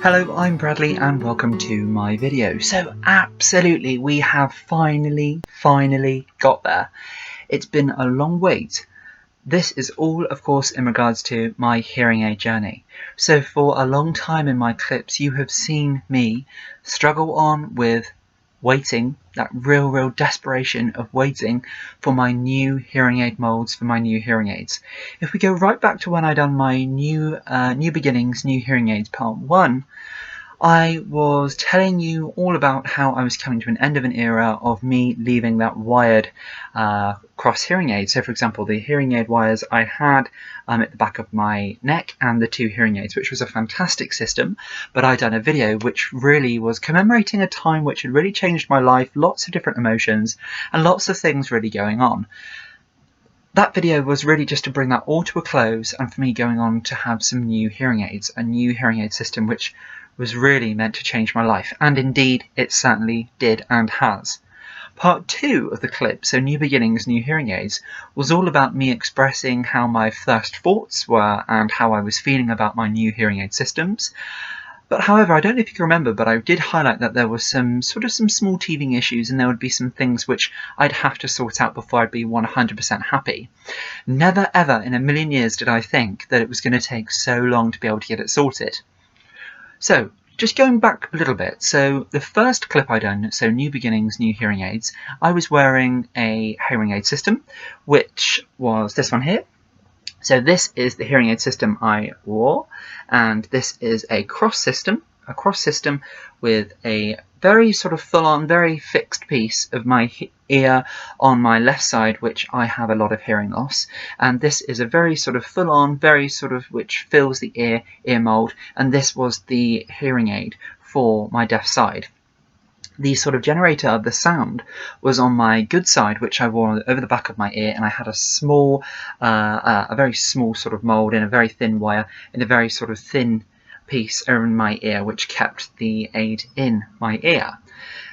Hello, I'm Bradley and welcome to my video. So absolutely, we have finally got there. It's been a long wait. This is all, of course, in regards to my hearing aid journey. So for a long time in my clips, you have seen me struggle on with waiting, that real desperation of waiting for my new hearing aid molds, for my new hearing aids. If we go right back to when I done my new beginnings, new hearing aids part 1, I was telling you all about how I was coming to an end of an era of me leaving that wired cross hearing aid. So for example, the hearing aid wires I had at the back of my neck and the two hearing aids, which was a fantastic system, but I'd done a video which really was commemorating a time which had really changed my life, lots of different emotions and lots of things really going on. That video was really just to bring that all to a close and for me going on to have some new hearing aids, a new hearing aid system which was really meant to change my life, and indeed it certainly did and has. Part 2 of the clip, so New Beginnings, New Hearing Aids, was all about me expressing how my first thoughts were and how I was feeling about my new hearing aid systems. But however, I don't know if you can remember, but I did highlight that there was some small teething issues and there would be some things which I'd have to sort out before I'd be 100% happy. Never ever in a million years did I think that it was going to take so long to be able to get it sorted. So, just going back a little bit, so the first clip I done, so New Beginnings, New Hearing Aids, I was wearing a hearing aid system, which was this one here. So this is the hearing aid system I wore, and this is a cross system with a very full-on, very fixed piece of my ear on my left side, which I have a lot of hearing loss, and this is a very full-on, which fills the ear mold, and this was the hearing aid for my deaf side. The generator of the sound was on my good side, which I wore over the back of my ear, and I had a small, a very small mold in a very thin wire in a very thin piece in my ear, which kept the aid in my ear.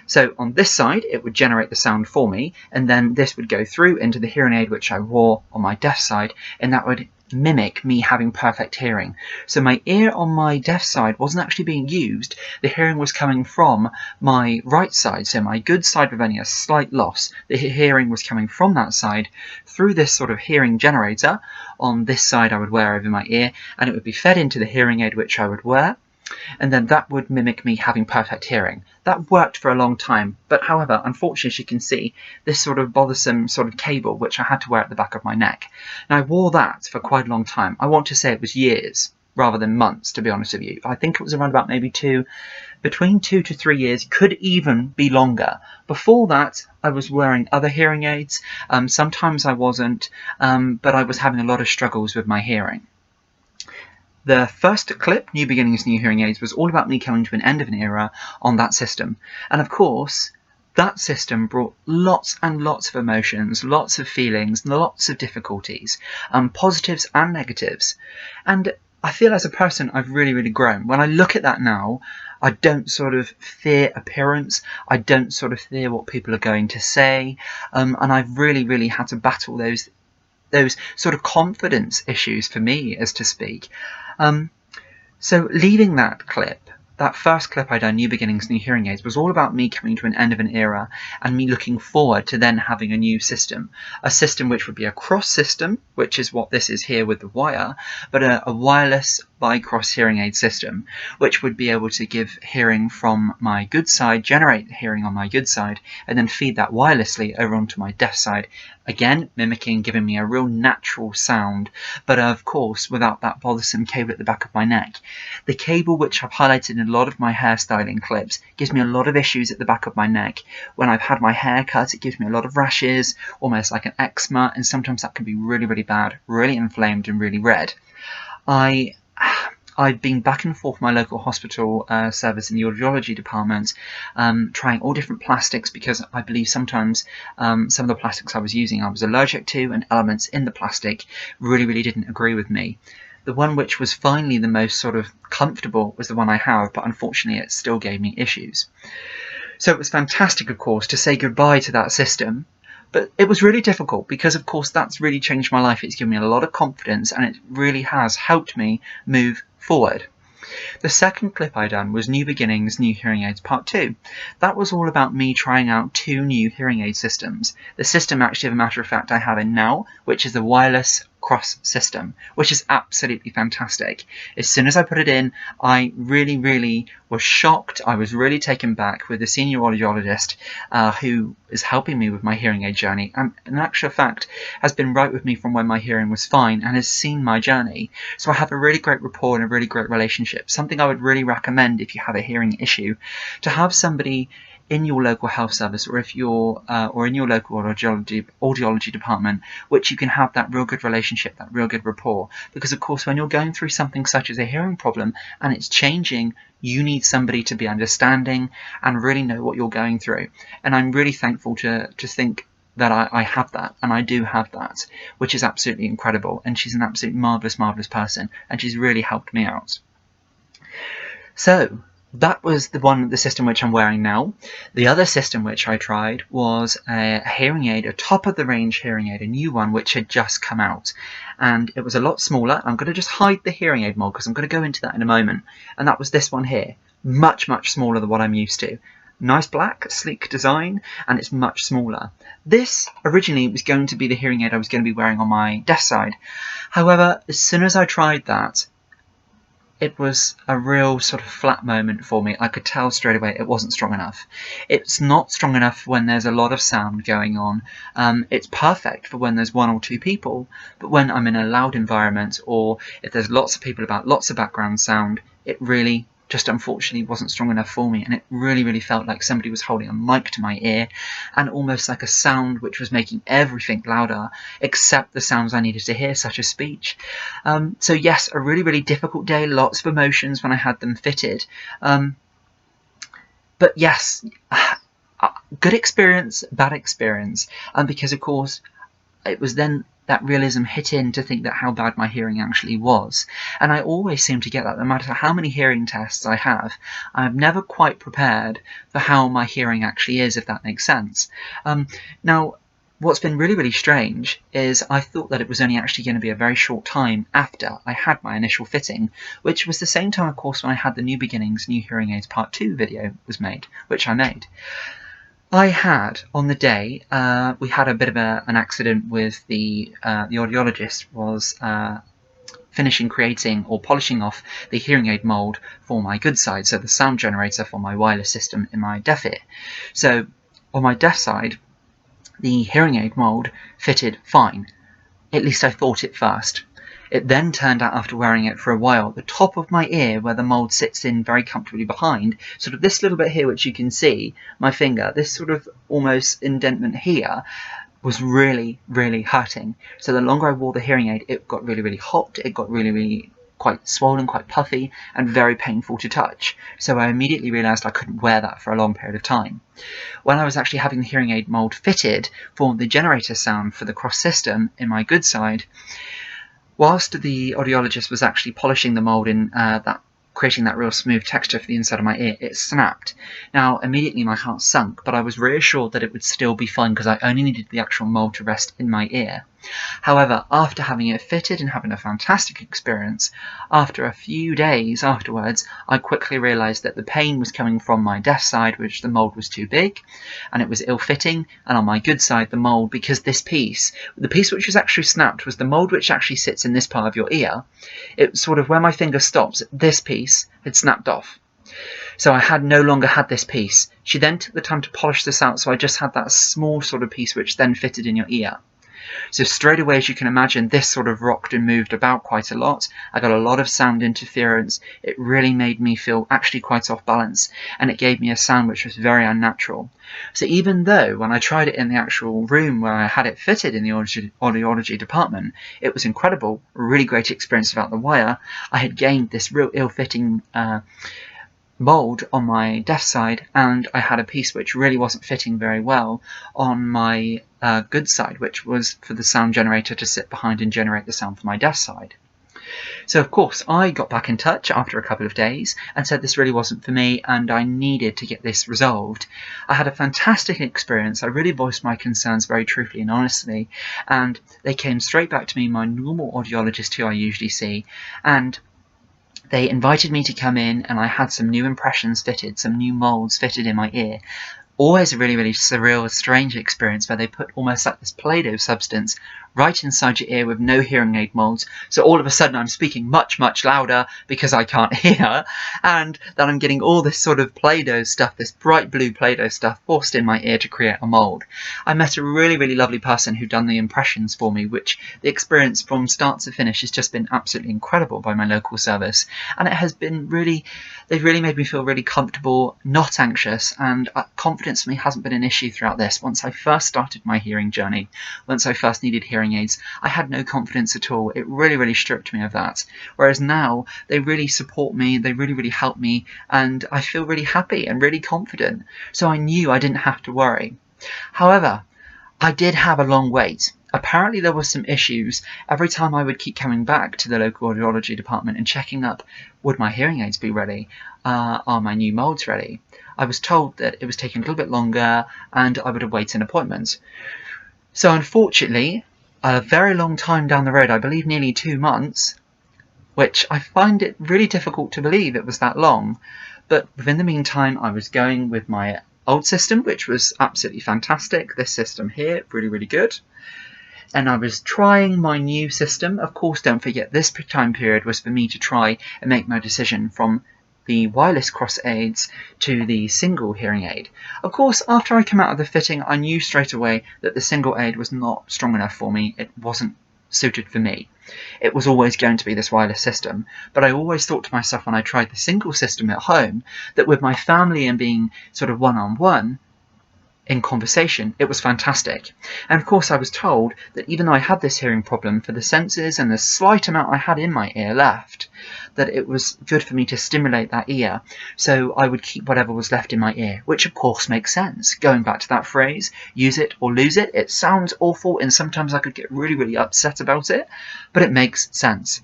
So on this side, it would generate the sound for me, and then this would go through into the hearing aid which I wore on my deaf side, and that would mimic me having perfect hearing. So my ear on my deaf side wasn't actually being used, the hearing was coming from my right side, so my good side with only a slight loss. The hearing was coming from that side through this hearing generator on this side I would wear over my ear, and it would be fed into the hearing aid which I would wear, and then that would mimic me having perfect hearing. That worked for a long time, but however, unfortunately, as you can see, this bothersome cable which I had to wear at the back of my neck. Now, I wore that for quite a long time. I want to say it was years rather than months, to be honest with you. I think it was around about maybe between 2 to 3 years, could even be longer. Before that, I was wearing other hearing aids. Sometimes I wasn't, but I was having a lot of struggles with my hearing. The first clip, New Beginnings, New Hearing Aids, was all about me coming to an end of an era on that system. And of course, that system brought lots and lots of emotions, lots of feelings, lots of difficulties, positives and negatives. And I feel as a person I've really grown. When I look at that now, I don't fear appearance, I don't fear what people are going to say, and I've really had to battle those confidence issues for me, as to speak. So leaving that clip, that first clip I done, New Beginnings, New Hearing Aids, was all about me coming to an end of an era and me looking forward to then having a new system. A system which would be a cross system, which is what this is here with the wire, but a wireless bi-cross hearing aid system, which would be able to give hearing from my good side, generate hearing on my good side, and then feed that wirelessly over onto my deaf side, again mimicking, giving me a real natural sound, but of course without that bothersome cable at the back of my neck. The cable, which I've highlighted in a lot of my hairstyling clips, gives me a lot of issues at the back of my neck. When I've had my hair cut, it gives me a lot of rashes, almost like an eczema, and sometimes that can be really bad, really inflamed and really red. I've been back and forth my local hospital service in the audiology department, trying all different plastics, because I believe sometimes some of the plastics I was using I was allergic to, and elements in the plastic really didn't agree with me. The one which was finally the most comfortable was the one I have, but unfortunately it still gave me issues. So it was fantastic, of course, to say goodbye to that system. But it was really difficult because, of course, that's really changed my life. It's given me a lot of confidence and it really has helped me move forward. The second clip I done was New Beginnings, New Hearing Aids Part 2. That was all about me trying out 2 new hearing aid systems. The system, actually, as a matter of fact, I have in now, which is a wireless cross system, which is absolutely fantastic. As soon as I put it in, I really was shocked. I was really taken back with the senior audiologist who is helping me with my hearing aid journey, and in actual fact has been right with me from when my hearing was fine and has seen my journey. So I have a really great rapport and a really great relationship. Something I would really recommend if you have a hearing issue, to have somebody in your local health service, or if you're or in your local audiology department, which you can have that real good relationship, that real good rapport. Because of course, when you're going through something such as a hearing problem and it's changing, you need somebody to be understanding and really know what you're going through. And I'm really thankful to think that I have that, and I do have that, which is absolutely incredible. And she's an absolutely marvellous person, and she's really helped me out. So that was the system which I'm wearing now. The other system which I tried was a hearing aid, a top-of-the-range hearing aid, a new one which had just come out. And it was a lot smaller. I'm going to just hide the hearing aid mold because I'm going to go into that in a moment. And that was this one here. Much smaller than what I'm used to. Nice black, sleek design, and it's much smaller. This originally was going to be the hearing aid I was going to be wearing on my desk side. However, as soon as I tried that, it was a real sort of flat moment for me. I could tell straight away it wasn't strong enough. It's not strong enough when there's a lot of sound going on. It's perfect for when there's 1 or 2 people, but when I'm in a loud environment, or if there's lots of people about, lots of background sound, it really just unfortunately wasn't strong enough for me, and it really felt like somebody was holding a mic to my ear, and almost like a sound which was making everything louder except the sounds I needed to hear, such as speech. So yes, a really difficult day, lots of emotions when I had them fitted, but yes, good experience, bad experience, because of course it was then that realism hit in to think that how bad my hearing actually was. And I always seem to get that no matter how many hearing tests I have. I'm never quite prepared for how my hearing actually is, if that makes sense. Now, what's been really strange is I thought that it was only actually going to be a very short time after I had my initial fitting, which was the same time, of course, when I had the New Beginnings, New Hearing Aids Part 2 video was made, which I made. I had, on the day, we had a bit of an accident with the audiologist was finishing creating or polishing off the hearing aid mould for my good side, so the sound generator for my wireless system in my deaf ear. So on my deaf side, the hearing aid mould fitted fine. At least I thought it first. It then turned out, after wearing it for a while, the top of my ear, where the mould sits in very comfortably behind, sort of this little bit here which you can see, my finger, this sort of almost indentation here, was really hurting. So the longer I wore the hearing aid, it got really hot, it got really quite swollen, quite puffy, and very painful to touch. So I immediately realised I couldn't wear that for a long period of time. When I was actually having the hearing aid mould fitted for the generator sound for the cross system in my good side, whilst the audiologist was actually polishing the mould in creating that real smooth texture for the inside of my ear, it snapped. Now, immediately my heart sunk, but I was reassured that it would still be fine because I only needed the actual mould to rest in my ear. However, after having it fitted and having a fantastic experience, after a few days afterwards, I quickly realised that the pain was coming from my deaf side, which the mould was too big, and it was ill-fitting, and on my good side, the mould, because the piece which was actually snapped was the mould which actually sits in this part of your ear. It was sort of where my finger stops, this piece had snapped off. So I had no longer had this piece. She then took the time to polish this out, so I just had that small sort of piece which then fitted in your ear. So straight away, as you can imagine, this sort of rocked and moved about quite a lot. I got a lot of sound interference. It really made me feel actually quite off balance, and it gave me a sound which was very unnatural. So even though when I tried it in the actual room where I had it fitted in the audiology department, it was incredible, a really great experience without the wire, I had gained this real ill-fitting mould on my deaf side, and I had a piece which really wasn't fitting very well on my good side, which was for the sound generator to sit behind and generate the sound for my deaf side. So of course I got back in touch after a couple of days and said this really wasn't for me and I needed to get this resolved. I had a fantastic experience. I really voiced my concerns very truthfully and honestly, and they came straight back to me, my normal audiologist who I usually see, and they invited me to come in, and I had some new impressions fitted, some new moulds fitted in my ear. Always a really, really surreal, strange experience where they put almost like this Play-Doh substance right inside your ear with no hearing aid moulds. So all of a sudden I'm speaking much, much louder because I can't hear, and that I'm getting all this sort of Play-Doh stuff, this bright blue Play-Doh stuff forced in my ear to create a mould. I met a really, really lovely person who'd done the impressions for me, which the experience from start to finish has just been absolutely incredible by my local service. And it has been really, they've really made me feel really comfortable, not anxious, and confidence for me hasn't been an issue throughout this. Once I first started my hearing journey, once I first needed hearing aids, I had no confidence at all. It really, really stripped me of that. Whereas now, they really support me, they really, really help me, and I feel really happy and really confident. So I knew I didn't have to worry. However, I did have a long wait. Apparently there were some issues. Every time I would keep coming back to the local audiology department and checking up, would my hearing aids be ready? Are my new moulds ready? I was told that it was taking a little bit longer and I would await an appointment. So unfortunately, a very long time down the road, I believe nearly 2 months, which I find it really difficult to believe it was that long, but within the meantime I was going with my old system, which was absolutely fantastic. This system here, really, really good. And I was trying my new system. Of course, don't forget, this time period was for me to try and make my decision from the wireless cross aids to the single hearing aid. Of course, after I came out of the fitting, I knew straight away that the single aid was not strong enough for me. It wasn't suited for me. It was always going to be this wireless system, but I always thought to myself when I tried the single system at home that with my family and being sort of one-on-one in conversation, it was fantastic. And of course I was told that even though I had this hearing problem, for the senses and the slight amount I had in my ear left, that it was good for me to stimulate that ear, so I would keep whatever was left in my ear, which of course makes sense. Going back to that phrase, use it or lose it, it sounds awful and sometimes I could get really, really upset about it, but it makes sense.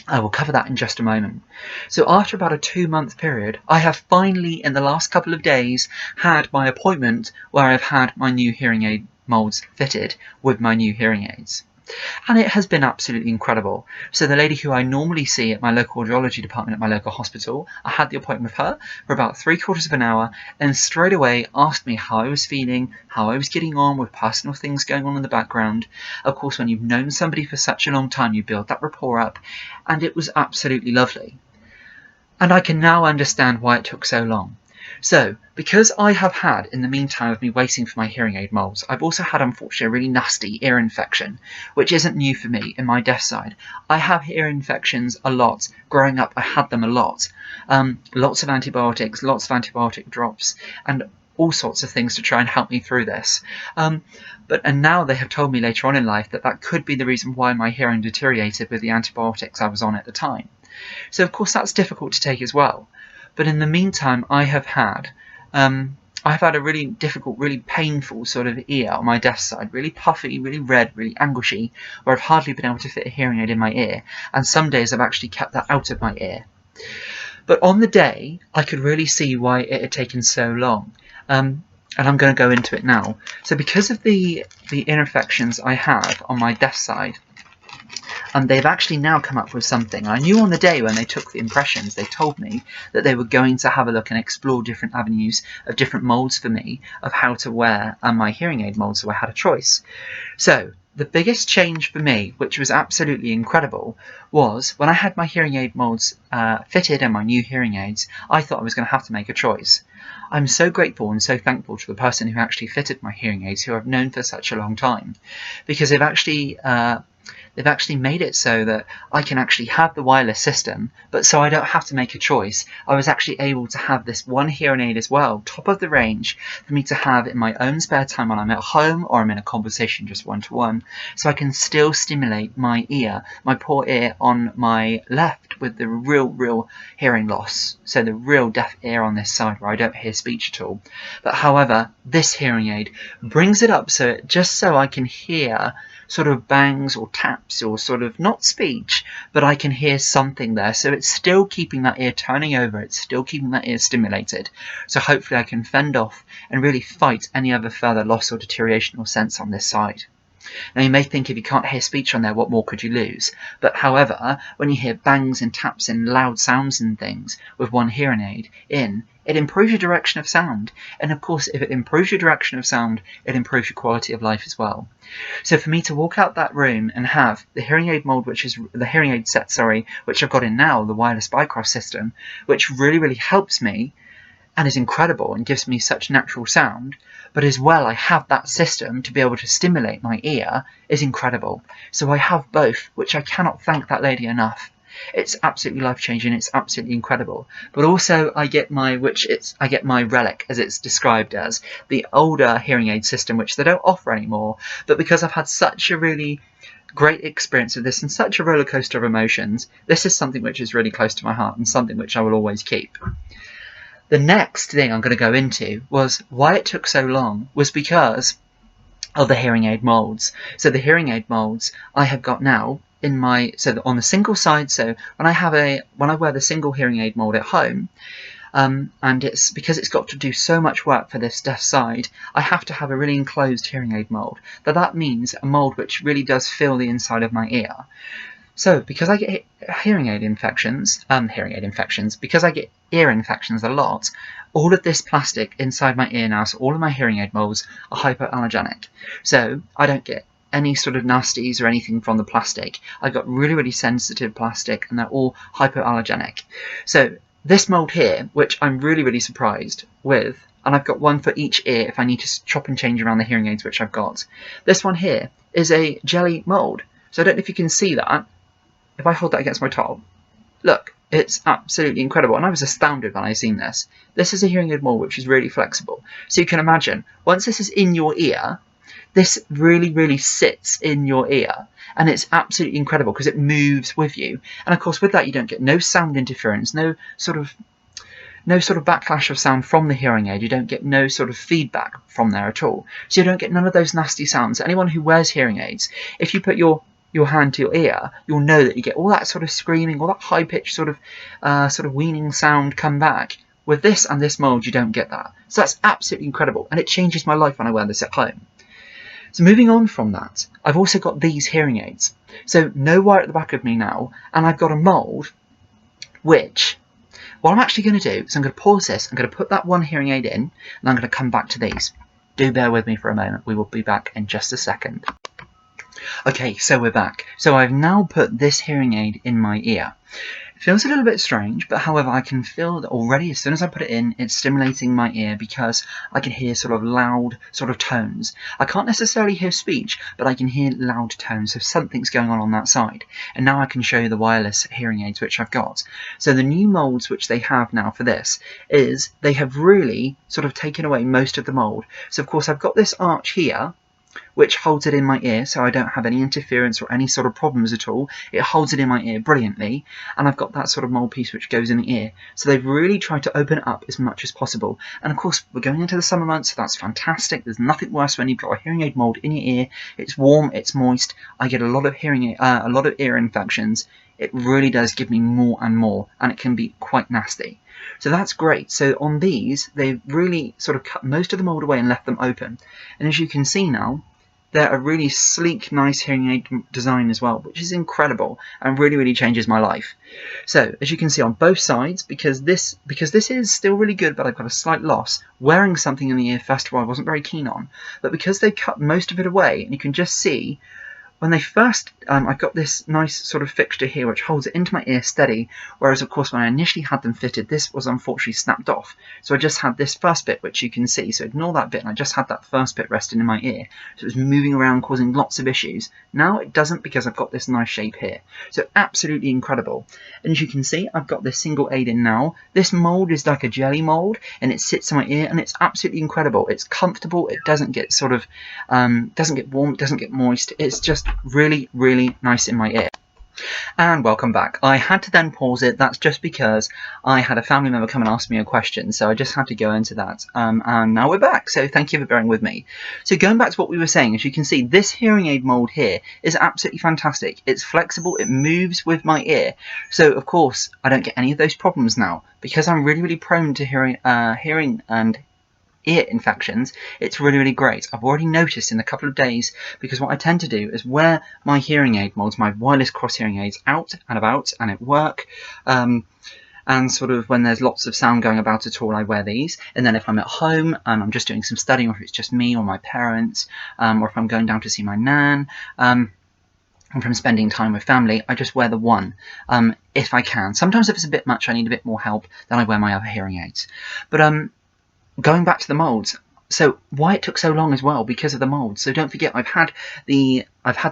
I will cover that in just a moment. So after about a 2-month period, I have finally, in the last couple of days, had my appointment where I've had my new hearing aid moulds fitted with my new hearing aids. And it has been absolutely incredible. So the lady who I normally see at my local audiology department at my local hospital, I had the appointment with her for about 3/4 of an hour and straight away asked me how I was feeling, how I was getting on with personal things going on in the background. Of course, when you've known somebody for such a long time, you build that rapport up, and it was absolutely lovely. And I can now understand why it took so long. So, because I have had, in the meantime of me waiting for my hearing aid moulds, I've also had, unfortunately, a really nasty ear infection, which isn't new for me in my deaf side. I have ear infections a lot. Growing up, I had them a lot. Lots of antibiotics, lots of antibiotic drops, and all sorts of things to try and help me through this. And now they have told me later on in life that that could be the reason why my hearing deteriorated with the antibiotics I was on at the time. So, of course, that's difficult to take as well. But in the meantime, I have had a really difficult, really painful sort of ear on my deaf side, really puffy, really red, really angushy, where I've hardly been able to fit a hearing aid in my ear, and some days I've actually kept that out of my ear. But on the day, I could really see why it had taken so long, and I'm going to go into it now. So because of the ear infections I have on my deaf side, they've actually now come up with something. I knew on the day when they took the impressions, they told me that they were going to have a look and explore different avenues of different moulds for me of how to wear my hearing aid mould, so I had a choice. So the biggest change for me, which was absolutely incredible, was when I had my hearing aid moulds fitted and my new hearing aids, I thought I was going to have to make a choice. I'm so grateful and so thankful to the person who actually fitted my hearing aids, who I've known for such a long time, because they've actually made it so that I can actually have the wireless system, but so I don't have to make a choice. I was actually able to have this one hearing aid as well, top of the range, for me to have in my own spare time when I'm at home or I'm in a conversation just one-to-one, so I can still stimulate my ear, my poor ear on my left with the real hearing loss, so the real deaf ear on this side where I don't hear speech at all. But however, this hearing aid brings it up so just so I can hear sort of bangs or taps or sort of not speech, but I can hear something there. So it's still keeping that ear turning over, it's still keeping that ear stimulated. So hopefully I can fend off and really fight any other further loss or deterioration or sense on this side. Now you may think if you can't hear speech on there, what more could you lose? But however, when you hear bangs and taps and loud sounds and things with one hearing aid in, it improves your direction of sound. And of course, if it improves your direction of sound, it improves your quality of life as well. So for me to walk out that room and have the hearing aid mold, which is the hearing aid set, which I've got in now, the wireless Bycross system, which really helps me and is incredible and gives me such natural sound, but as well I have that system to be able to stimulate my ear, is incredible. So I have both, which I cannot thank that lady enough. It's absolutely life-changing, it's absolutely incredible. But also I get my relic, as it's described as, the older hearing aid system, which they don't offer anymore, but because I've had such a really great experience of this and such a roller coaster of emotions, this is something which is really close to my heart and something which I will always keep. The next thing I'm going to go into was why it took so long was because of the hearing aid molds. So the hearing aid molds I have got now in my, so on the single side, so when I wear the single hearing aid mold at home, and it's because it's got to do so much work for this deaf side, I have to have a really enclosed hearing aid mold. That means a mold which really does fill the inside of my ear. So because I get hearing aid infections, because I get ear infections a lot, all of this plastic inside my ear now, so all of my hearing aid molds are hypoallergenic. So I don't get any sort of nasties or anything from the plastic. I got really sensitive plastic and they're all hypoallergenic. So this mold here, which I'm really surprised with, and I've got one for each ear if I need to chop and change around the hearing aids which I've got. This one here is a jelly mold. So I don't know if you can see that. If I hold that against my top, look, it's absolutely incredible. And I was astounded when I seen this. This is a hearing aid mold which is really flexible. So you can imagine, once this is in your ear, this really sits in your ear. And it's absolutely incredible because it moves with you. And of course with that you don't get no sound interference, no sort of backlash of sound from the hearing aid. You don't get no sort of feedback from there at all. So you don't get none of those nasty sounds. Anyone who wears hearing aids, if you put your hand to your ear, you'll know that you get all that sort of screaming, all that high-pitched sort of weaning sound come back. With this and this mold, you don't get that. So that's absolutely incredible, and it changes my life when I wear this at home. So moving on from that, I've also got these hearing aids. So no wire at the back of me now, and I've got a mold which, what I'm actually going to do is I'm going to pause this, I'm going to put that one hearing aid in, and I'm going to come back to these. Do bear with me for a moment, we will be back in just a second. Okay, so we're back. So I've now put this hearing aid in my ear. It feels a little bit strange, but however I can feel that already as soon as I put it in, it's stimulating my ear because I can hear sort of loud sort of tones. I can't necessarily hear speech, but I can hear loud tones, so something's going on that side. And now I can show you the wireless hearing aids which I've got. So the new molds which they have now for this is they have really sort of taken away most of the mold. So of course I've got this arch here, which holds it in my ear so I don't have any interference or any sort of problems at all. It holds it in my ear brilliantly, and I've got that sort of mold piece which goes in the ear. So they've really tried to open it up as much as possible. And of course we're going into the summer months, so that's fantastic. There's nothing worse when you've got a hearing aid mold in your ear. It's warm, it's moist. I get a lot of ear infections. It really does give me more and more, and it can be quite nasty. So that's great. So on these, they've really sort of cut most of the mold away and left them open. And as you can see now, they're a really sleek, nice hearing aid design as well, which is incredible and really changes my life. So as you can see on both sides, because this is still really good, but I've got a slight loss, wearing something in the ear first of all I wasn't very keen on, but because they cut most of it away, and you can just see when they first, I've got this nice sort of fixture here which holds it into my ear steady, whereas of course when I initially had them fitted, this was unfortunately snapped off. So I just had this first bit which you can see, so ignore that bit, and I just had that first bit resting in my ear. So it was moving around causing lots of issues. Now it doesn't because I've got this nice shape here. So absolutely incredible. And as you can see, I've got this single aid in now. This mold is like a jelly mold, and it sits in my ear, and it's absolutely incredible. It's comfortable, it doesn't get sort of, doesn't get warm, it doesn't get moist. It's just really nice in my ear. And welcome back. I had to then pause it. That's just because I had a family member come and ask me a question, so I just had to go into that. And now we're back, so thank you for bearing with me. So going back to what we were saying, as you can see, this hearing aid mold here is absolutely fantastic. It's flexible, it moves with my ear. So of course I don't get any of those problems now because I'm really prone to hearing and ear infections, it's really great. I've already noticed in a couple of days, because what I tend to do is wear my hearing aid molds, my wireless cross hearing aids, out and about and at work, and sort of when there's lots of sound going about at all, I wear these. And then if I'm at home and I'm just doing some studying, or if it's just me or my parents, or if I'm going down to see my nan, and from spending time with family, I just wear the one, if I can. Sometimes if it's a bit much, I need a bit more help, then I wear my other hearing aids. But going back to the molds, so why it took so long as well, because of the molds. So don't forget, I've had the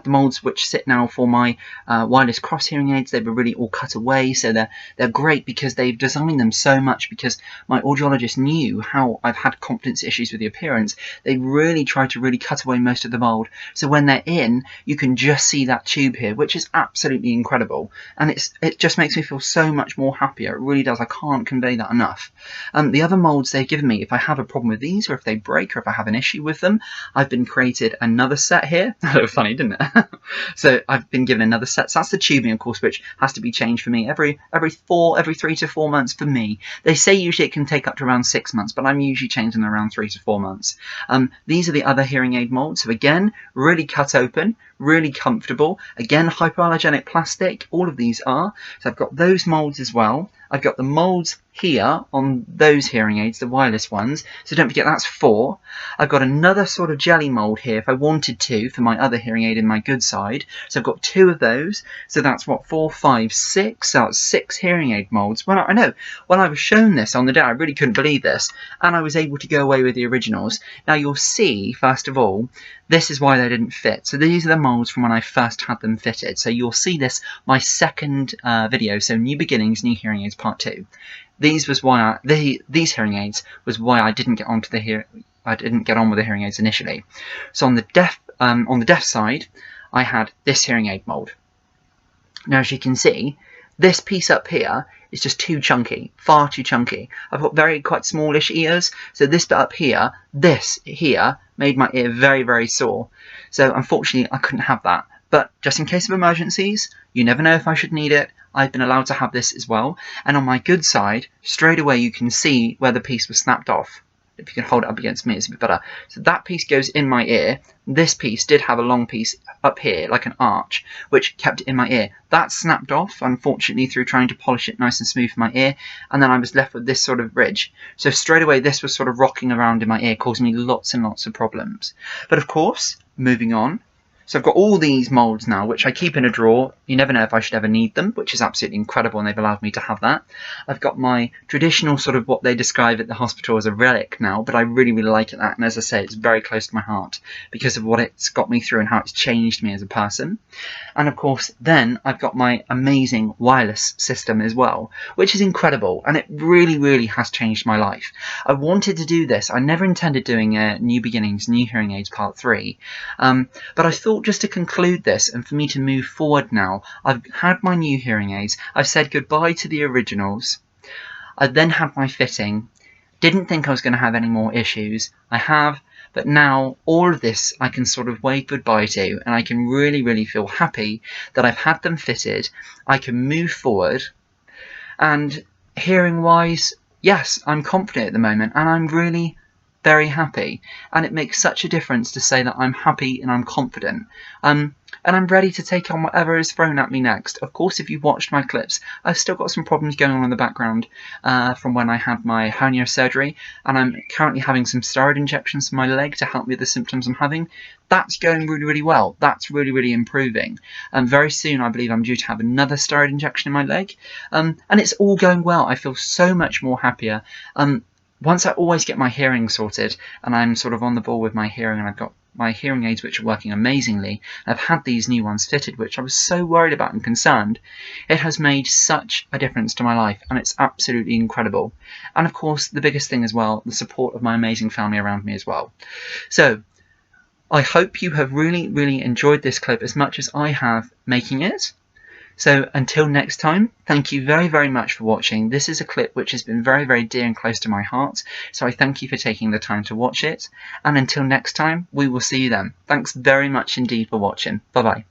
molds which sit now for my wireless cross hearing aids. They were really all cut away, so they're great because they've designed them so much, because my audiologist knew how I've had confidence issues with the appearance. They really tried to really cut away most of the mold, so when they're in, you can just see that tube here, which is absolutely incredible, and it just makes me feel so much more happier. It really does. I can't convey that enough. The other molds they've given me, if I have a problem with these, or if they break, or if I have an issue with them, I've been created another set here. That looked funny, didn't it? So I've been given another set. So that's the tubing, of course, which has to be changed for me every 3 to 4 months for me. They say usually it can take up to around 6 months, but I'm usually changing them around 3 to 4 months. These are the other hearing aid molds. So again, really cut open, really comfortable. Again, hypoallergenic plastic. All of these are. So I've got those molds as well. I've got the molds here on those hearing aids, the wireless ones. So don't forget, that's 4. I've got another sort of jelly mold here if I wanted to for my other hearing aid in my good side. So I've got 2 of those. So that's what, 4, 5, 6. So that's 6 hearing aid molds. When I was shown this on the day, I really couldn't believe this, and I was able to go away with the originals. Now you'll see, first of all, this is why they didn't fit. So these are the molds from when I first had them fitted. So you'll see this, my second video, so New Beginnings, New Hearing Aids Part 2. These was why these hearing aids was why I didn't get on with the hearing aids initially. So on the deaf side, I had this hearing aid mold. Now as you can see, this piece up here is just too chunky, far too chunky. I've got quite smallish ears, so this bit up here, this here, made my ear very sore. So unfortunately I couldn't have that. But just in case of emergencies, you never know if I should need it, I've been allowed to have this as well. And on my good side, straight away you can see where the piece was snapped off. If you can hold it up against me, it's a bit better. So that piece goes in my ear. This piece did have a long piece up here, like an arch, which kept it in my ear. That snapped off, unfortunately, through trying to polish it nice and smooth for my ear, and then I was left with this sort of ridge. So straight away, this was sort of rocking around in my ear, causing me lots and lots of problems. But of course, moving on, so I've got all these molds now, which I keep in a drawer. You never know if I should ever need them, which is absolutely incredible, and they've allowed me to have that. I've got my traditional sort of what they describe at the hospital as a relic now, but I really like it, that. And as I say, it's very close to my heart because of what it's got me through and how it's changed me as a person. And of course, then I've got my amazing wireless system as well, which is incredible, and it really has changed my life. I wanted to do this. I never intended doing New Beginnings, New Hearing Aids Part 3, but I thought just to conclude this and for me to move forward now, I've had my new hearing aids, I've said goodbye to the originals, I've then had my fitting, didn't think I was going to have any more issues, I have, but now all of this I can sort of wave goodbye to, and I can really feel happy that I've had them fitted. I can move forward, and hearing wise, yes, I'm confident at the moment, and I'm really very happy, and it makes such a difference to say that I'm happy and I'm confident, and I'm ready to take on whatever is thrown at me next. Of course, if you've watched my clips, I've still got some problems going on in the background from when I had my hernia surgery, and I'm currently having some steroid injections in my leg to help me with the symptoms I'm having. That's going really well. That's really improving. And very soon I believe I'm due to have another steroid injection in my leg, and it's all going well. I feel so much more happier. Once I always get my hearing sorted, and I'm sort of on the ball with my hearing, and I've got my hearing aids which are working amazingly, I've had these new ones fitted, which I was so worried about and concerned, it has made such a difference to my life, and it's absolutely incredible. And of course, the biggest thing as well, the support of my amazing family around me as well. So, I hope you have really enjoyed this clip as much as I have making it. So until next time, thank you very much for watching. This is a clip which has been very dear and close to my heart, so I thank you for taking the time to watch it. And until next time, we will see you then. Thanks very much indeed for watching. Bye bye.